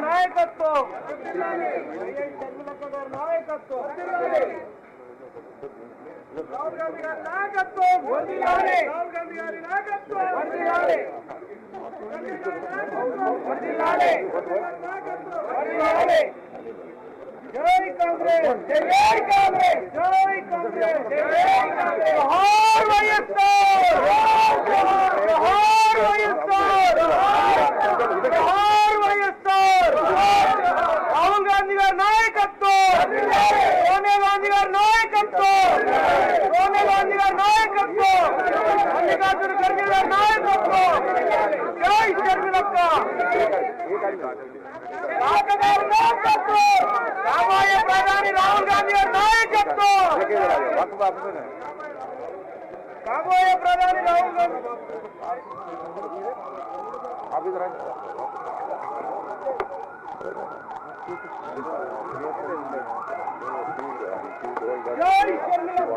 నాయకత్వం రాహుల్ గాంధీ గారి నాయకత్వం రాహుల్ గాంధీ గారి నాయకత్వం జై కాంగ్రెస్ జై కాంగ్రెస్ జై కాంగ్రెస్ జై కాంగ్రెస్ జోహార్ వైఎస్ఆర్ జోహార్ వైఎస్ఆర్ జోహార్ వైఎస్ఆర్ రాహుల్ గాంధీ గారి నాయకత్వం సోనియా గాంధీ గారి నాయకత్వం సోనియా గాంధీ గారి నాయకత్వం మల్లికార్జున ఖర్గే గారి నాయకత్వం జై షర్మిలక్క రాబోయే ప్రధాని రాహుల్ గాంధీ గారి నాయకత్వం కాబోయే ప్రధాని రాహుల్ గాంధీ జై షర్మిలక్క జై షర్మిలక్క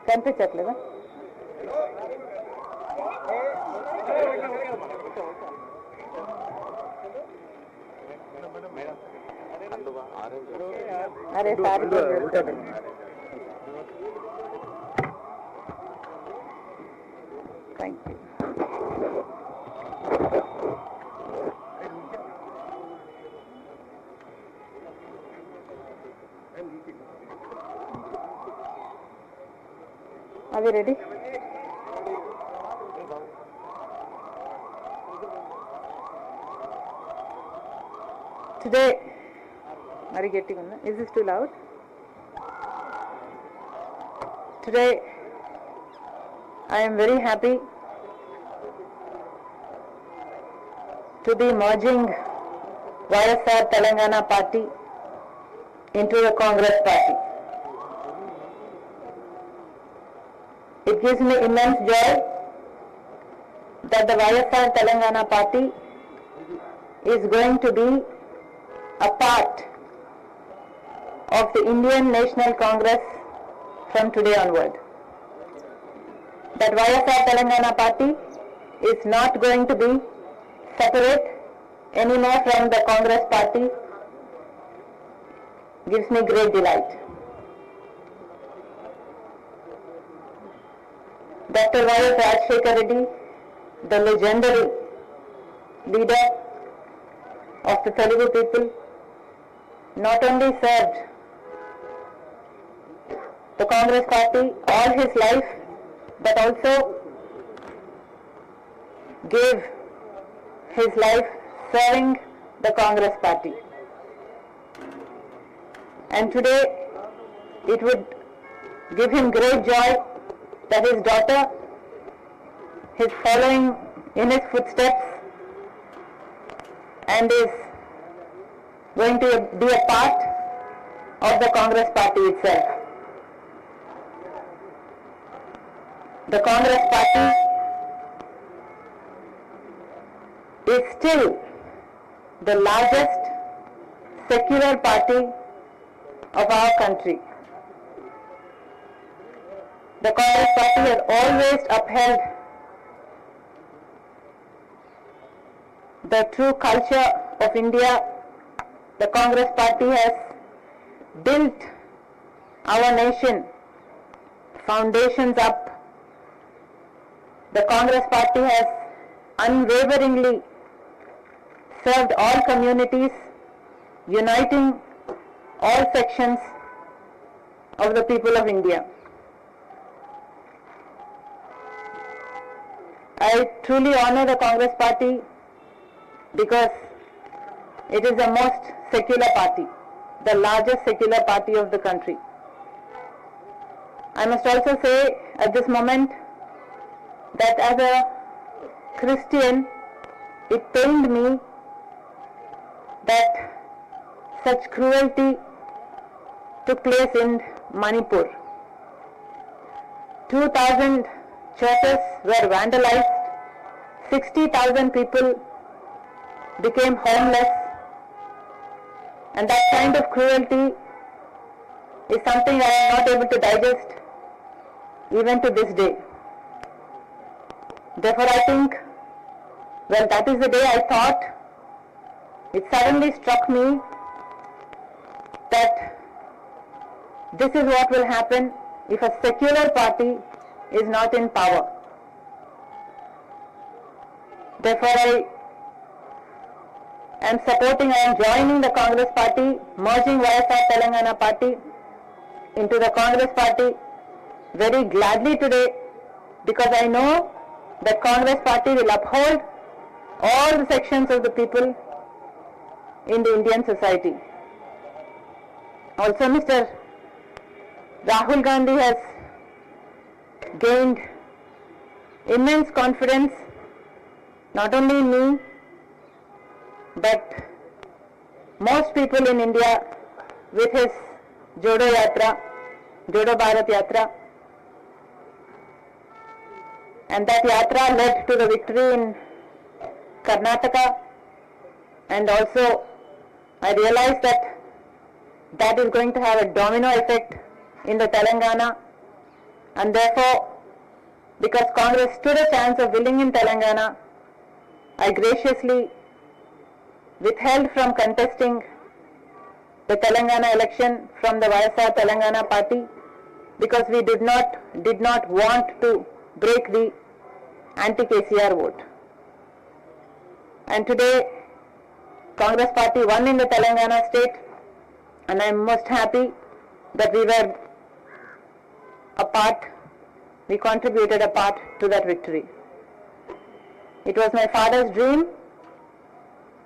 కనిపించట్లేదా? అరే సార్ థ్యాంక్ యూ. అవి ready? Today, are you getting on? Is this too loud? Today, I am very happy to be merging YSR Telangana Party into the Congress Party. It gives me immense joy that the YSR Telangana Party is going to be a part of the Indian National Congress from today onward. That YSR Telangana Party is not going to be separate anymore from the Congress Party gives me great delight. Dr. Y.S. Rajshekar Reddy, the legendary leader of the Telugu people, not only served the Congress Party all his life, but also gave his life serving the Congress Party. And today it would give him great joy that his daughter is following in his footsteps and is going to be a part of the Congress Party itself. The Congress Party is still the largest secular party of our country. The Congress Party has always upheld the true culture of India. The Congress Party has built our nation foundations up. The Congress Party has unwaveringly served all communities, uniting all sections of the people of India. I truly honor the Congress Party because it is the most secular party, the largest secular party of the country. I must also say at this moment that as a Christian, it pained me that such cruelty took place in Manipur. 2,000 churches were vandalized, 60,000 people became homeless, and that kind of cruelty is something I am not able to digest even to this day. Therefore I think, well, that is the day I thought, it suddenly struck me that this is what will happen if a secular party is not in power. Therefore I am supporting, I am joining the Congress party, merging YSR Telangana party into the Congress party very gladly today, because I know that Congress party will uphold all the sections of the people in the Indian society. Also, Mr. Rahul Gandhi has gained immense confidence, not only in me, but most people in India, with his Jodo Yatra, Jodo Bharat Yatra. And that yatra led to the victory in Karnataka, and also I realized that that is going to have a domino effect in the Telangana, and therefore, because Congress stood a chance of winning in Telangana, I graciously withheld from contesting the Telangana election from the YSR Telangana party, because we did not want to break the anti-KCR vote. And today Congress party won in the Telangana state, and I am most happy that we were a part, we contributed a part to that victory. It was my father's dream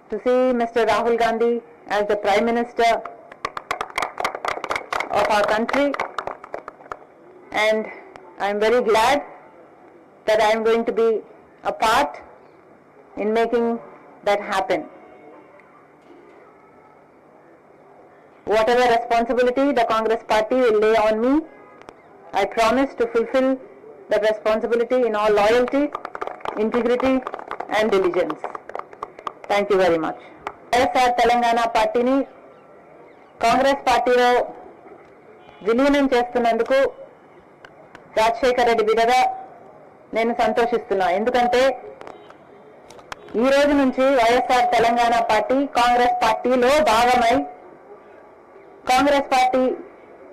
to see Mr. Rahul Gandhi as the Prime Minister of our country, and I am very glad that I am going to be a part in making that happen. Whatever responsibility the Congress party will lay on me, I promise to fulfill that responsibility in all loyalty, integrity and diligence. Thank you very much. YSR Telangana పార్టీని కాంగ్రెస్ పార్టీలో విలీనం చేస్తున్నందుకు రాజశేఖర రెడ్డి బిడ్డగా నేను సంతోషిస్తున్నా. ఎందుకంటే ఈ రోజు నుంచి వైఎస్ఆర్ తెలంగాణ పార్టీ కాంగ్రెస్ పార్టీలో భాగమై, కాంగ్రెస్ పార్టీ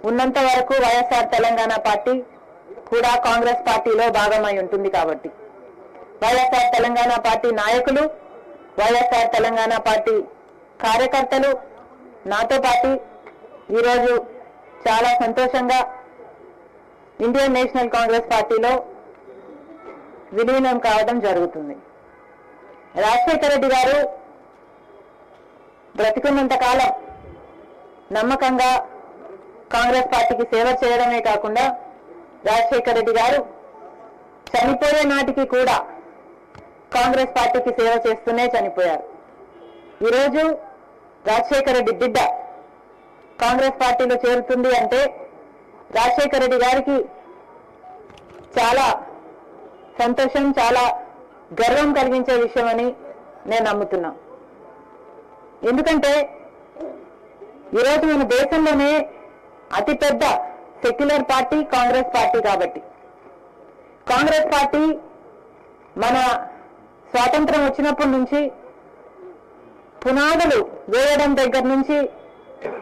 ఉన్నంత వరకు వైఎస్ఆర్ తెలంగాణ పార్టీ కూడా కాంగ్రెస్ పార్టీలో భాగమై ఉంటుంది. కాబట్టి వైఎస్ఆర్ తెలంగాణ పార్టీ నాయకులు, వైఎస్ఆర్ తెలంగాణ పార్టీ కార్యకర్తలు నాతో పాటు ఈరోజు చాలా సంతోషంగా ఇండియన్ నేషనల్ కాంగ్రెస్ పార్టీలో విలీనం కావడం జరుగుతుంది. రాజశేఖర రెడ్డి గారు బ్రతికున్నంత కాలం నమ్మకంగా కాంగ్రెస్ పార్టీకి సేవ చేయడమే కాకుండా, రాజశేఖర రెడ్డి గారు చనిపోయే నాటికి కూడా కాంగ్రెస్ పార్టీకి సేవ చేస్తూనే చనిపోయారు. ఈరోజు రాజశేఖర రెడ్డి బిడ్డ కాంగ్రెస్ పార్టీలో చేరుతుంది అంటే రాజశేఖర రెడ్డి గారికి చాలా సంతోషం, చాలా గర్వం కలిగించే విషయమని నేను నమ్ముతున్నా. ఎందుకంటే ఈరోజు మన దేశంలోనే అతిపెద్ద సెక్యులర్ పార్టీ కాంగ్రెస్ పార్టీ. కాబట్టి కాంగ్రెస్ పార్టీ మన స్వాతంత్రం వచ్చినప్పటి నుంచి పునాదులు వేయడం దగ్గర నుంచి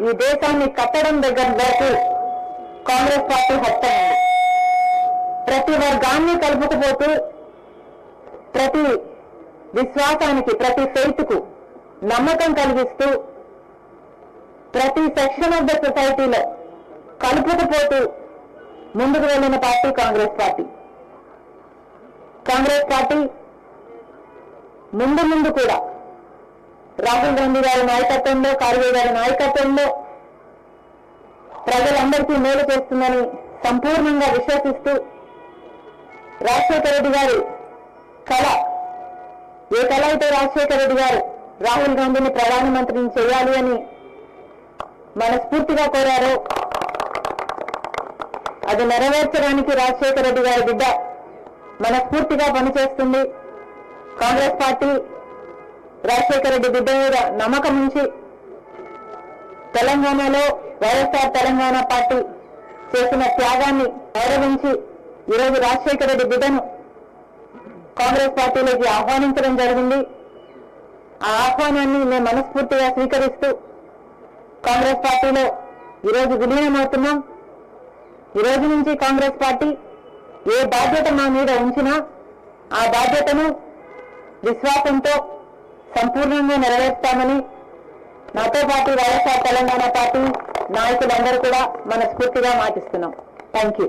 ఈ దేశాన్ని కట్టడం దగ్గర వరకు కాంగ్రెస్ పార్టీ హస్తం ఉంది. ప్రతి వర్గాన్ని కలుపుకుపోతూ, ప్రతి విశ్వాసానికి, ప్రతి ఫెయిత్కు నమ్మకం కలిగిస్తూ, ప్రతి సెక్షన్ ఆఫ్ ద సొసైటీలో కలుపుకుపోతూ ముందుకు వెళ్ళిన party Congress party. Congress party ముందు కూడా రాహుల్ గాంధీ గారి నాయకత్వంలో, ఖార్గే గారి నాయకత్వంలో ప్రజలందరికీ మేలు చేస్తుందని సంపూర్ణంగా విశ్వసిస్తూ, రాజశేఖర రెడ్డి గారి కళ, ఏ కళ అయితే రాజశేఖర రెడ్డి గారు రాహుల్ గాంధీని ప్రధానమంత్రిని చేయాలి అని మనస్ఫూర్తిగా కోరారో అది నెరవేర్చడానికి రాజశేఖర రెడ్డి గారి బిడ్డ మనస్ఫూర్తిగా పనిచేస్తుంది. కాంగ్రెస్ పార్టీ రాజశేఖర రెడ్డి బిడ్డ మీద నమ్మకం ఉంచి తెలంగాణలో వైఎస్ఆర్ తెలంగాణ పార్టీ చేసిన త్యాగాన్ని గౌరవించి ఈరోజు రాజశేఖర రెడ్డి బిడ్డను కాంగ్రెస్ పార్టీలోకి ఆహ్వానించడం జరిగింది. ఆ ఆహ్వానాన్ని మేము మనస్ఫూర్తిగా స్వీకరిస్తూ కాంగ్రెస్ పార్టీలో ఈరోజు విలీనమవుతున్నాం. ఈ రోజు నుంచి కాంగ్రెస్ పార్టీ ఏ బాధ్యత మా మీద ఉంచినా ఆ బాధ్యతను విశ్వాసంతో సంపూర్ణంగా నెరవేర్స్తామని నాతో పాటు వైఎస్ఆర్ తెలంగాణ పార్టీ నాయకులందరూ కూడా మనస్ఫూర్తిగా మాటిస్తున్నాం. Thank you.